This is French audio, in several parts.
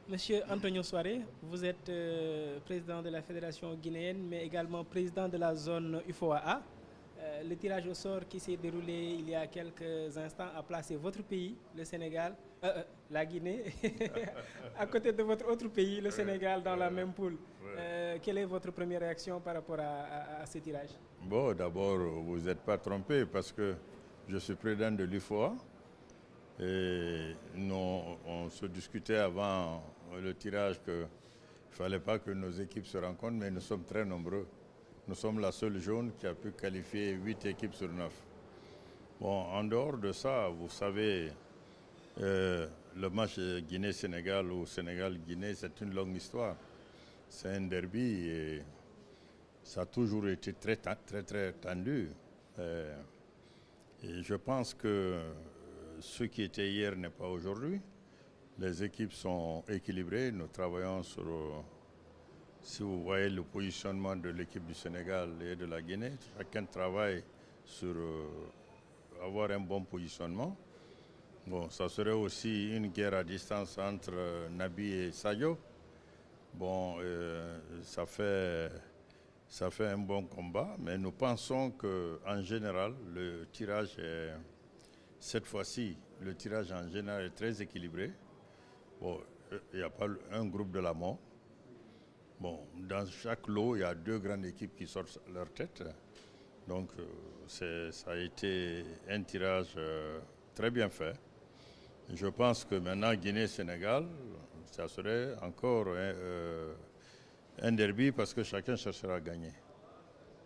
Monsieur Antonio Soare, vous êtes président de la Fédération guinéenne, mais également président de la zone UFOAA. Le tirage au sort qui s'est déroulé il y a quelques instants a placé votre pays, le Sénégal, la Guinée, à côté de votre autre pays, le Sénégal, dans la même poule. Quelle est votre première réaction par rapport à ce tirage? Bon, d'abord, vous n'êtes pas trompé parce que je suis président de l'UFOA et on se discutait avant le tirage qu'il ne fallait pas que nos équipes se rencontrent, mais nous sommes très nombreux. Nous sommes la seule zone qui a pu qualifier 8 équipes sur 9. Bon, en dehors de ça, vous savez, le match Guinée-Sénégal ou Sénégal-Guinée, c'est une longue histoire. C'est un derby et ça a toujours été très tendu. Et je pense que ce qui était hier n'est pas aujourd'hui. Les équipes sont équilibrées. Nous travaillons sur, si vous voyez le positionnement de l'équipe du Sénégal et de la Guinée, chacun travaille sur avoir un bon positionnement. Bon, ça serait aussi une guerre à distance entre Nabi et Sadio. Bon, ça fait un bon combat, mais nous pensons qu'en général, le tirage est, cette fois-ci, le tirage en général est très équilibré. Bon, il n'y a pas un groupe de la mort. Bon, dans chaque lot, il y a 2 grandes équipes qui sortent leur tête. Donc, ça a été un tirage très bien fait. Je pense que maintenant, Guinée-Sénégal, ça serait encore un derby parce que chacun cherchera à gagner.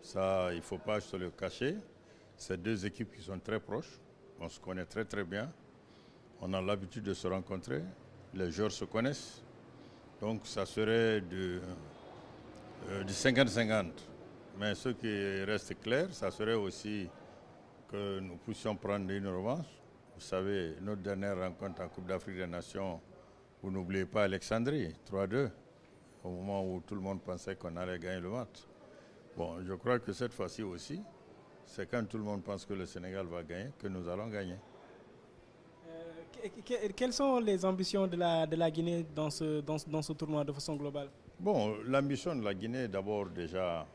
Ça, il ne faut pas se le cacher. C'est 2 équipes qui sont très proches. On se connaît très bien. On a l'habitude de se rencontrer. Les joueurs se connaissent. Donc ça serait du 50-50. Mais ce qui reste clair, ça serait aussi que nous puissions prendre une revanche. Vous savez, notre dernière rencontre en Coupe d'Afrique des Nations, vous n'oubliez pas Alexandrie, 3-2, au moment où tout le monde pensait qu'on allait gagner le match. Bon, je crois que cette fois-ci aussi, c'est quand tout le monde pense que le Sénégal va gagner que nous allons gagner. Quelles sont les ambitions de la Guinée dans ce tournoi de façon globale? Bon, l'ambition de la Guinée, d'abord déjà,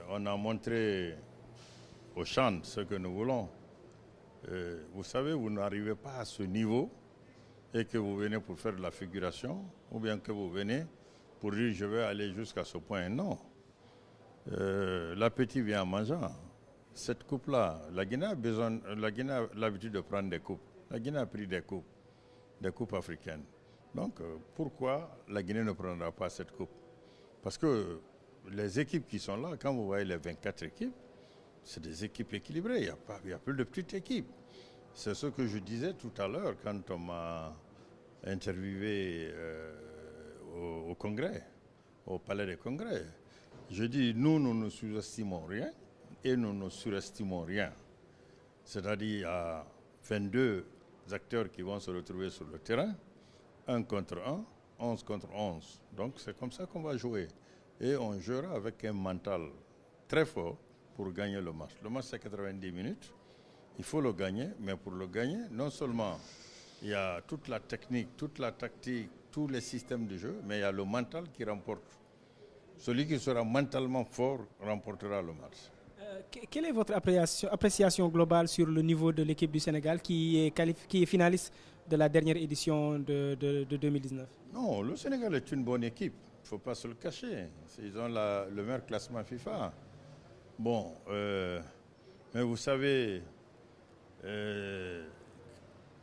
on a montré au champ ce que nous voulons. Vous savez, vous n'arrivez pas à ce niveau et que vous venez pour faire de la figuration, ou bien que vous venez pour dire je vais aller jusqu'à ce point. Non. L'appétit vient en mangeant. Cette coupe-là, la Guinée a l'habitude de prendre des coupes. La Guinée a pris des coupes africaines. Donc, pourquoi la Guinée ne prendra pas cette coupe? Parce que les équipes qui sont là, quand vous voyez les 24 équipes, c'est des équipes équilibrées. Il n'y a plus de petites équipes. C'est ce que je disais tout à l'heure quand on m'a interviewé au Congrès, au Palais des Congrès. Je dis, nous ne sous-estimons rien et nous ne surestimons rien. C'est-à-dire, il y a 22 acteurs qui vont se retrouver sur le terrain, 1 contre 1, 11 contre 11. Donc, c'est comme ça qu'on va jouer. Et on jouera avec un mental très fort pour gagner le match. Le match, c'est 90 minutes. Il faut le gagner, mais pour le gagner, non seulement il y a toute la technique, toute la tactique, tous les systèmes de jeu, mais il y a le mental qui remporte. Celui qui sera mentalement fort remportera le match. Quelle est votre appréciation globale sur le niveau de l'équipe du Sénégal qui est finaliste de la dernière édition de 2019? Non, le Sénégal est une bonne équipe. Il ne faut pas se le cacher. Ils ont le meilleur classement FIFA. Bon, mais vous savez,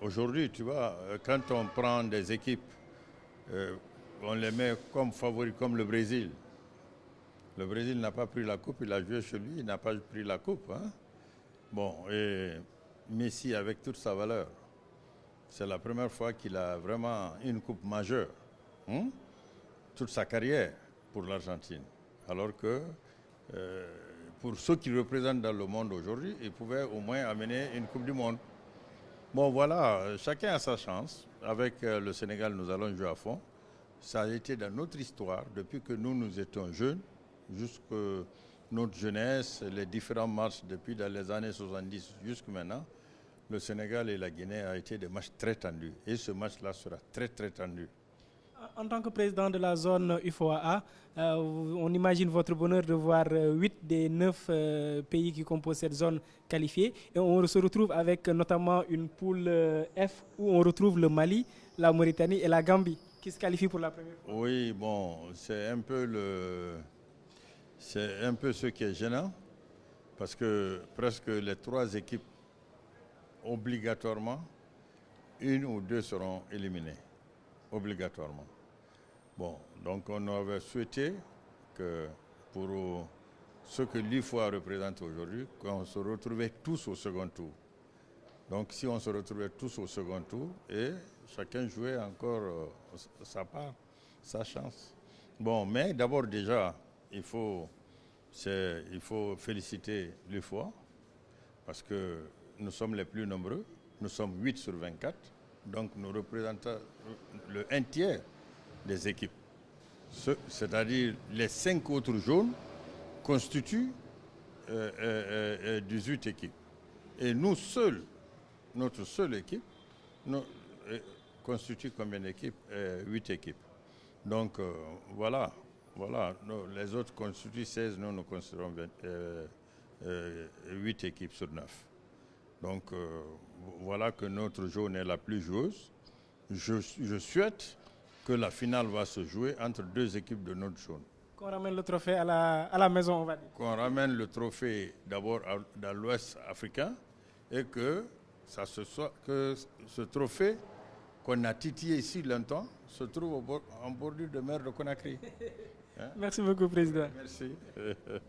aujourd'hui, tu vois, quand on prend des équipes, on les met comme favoris, comme le Brésil. Le Brésil n'a pas pris la coupe, il a joué chez lui, il n'a pas pris la coupe. Hein? Bon, et Messi, avec toute sa valeur, c'est la première fois qu'il a vraiment une coupe majeure, hein? Toute sa carrière pour l'Argentine. Alors que pour ceux qui représentent dans le monde aujourd'hui, ils pouvaient au moins amener une coupe du monde. Bon, voilà, chacun a sa chance. Avec le Sénégal, nous allons jouer à fond. Ça a été dans notre histoire, depuis que nous étions jeunes, jusqu'à notre jeunesse, les différents matchs depuis dans les années 70 jusqu'à maintenant, le Sénégal et la Guinée ont été des matchs très tendus. Et ce match-là sera très tendu. En tant que président de la zone UFOA, on imagine votre bonheur de voir 8 des 9 pays qui composent cette zone qualifiés. Et on se retrouve avec notamment une poule F où on retrouve le Mali, la Mauritanie et la Gambie qui se qualifient pour la première fois. Oui, bon, c'est un peu ce qui est gênant parce que presque les 3 équipes, obligatoirement, 1 ou 2 seront éliminées. Obligatoirement. Bon, donc on avait souhaité que pour ce que l'IFOA représente aujourd'hui, qu'on se retrouvait tous au second tour. Donc si on se retrouvait tous au second tour et chacun jouait encore sa part, sa chance. Bon, mais d'abord déjà, il faut féliciter l'IFOA parce que nous sommes les plus nombreux, nous sommes 8 sur 24, donc nous représentons le 1/3 des équipes. C'est-à-dire les 5 autres jaunes constituent 18 équipes. Et nous seuls, notre seule équipe, constitue combien d'équipes? 8 équipes. Donc voilà. Les autres constituent 16, nous considérons 8 équipes sur 9. Donc voilà que notre jaune est la plus joueuse. Je souhaite que la finale va se jouer entre 2 équipes de notre jaune. Qu'on ramène le trophée à la maison, on va dire. Qu'on ramène le trophée d'abord dans l'Ouest africain et que ce trophée qu'on a titillé ici longtemps se trouve en bordure de mer de Conakry. Merci beaucoup, Président. Merci.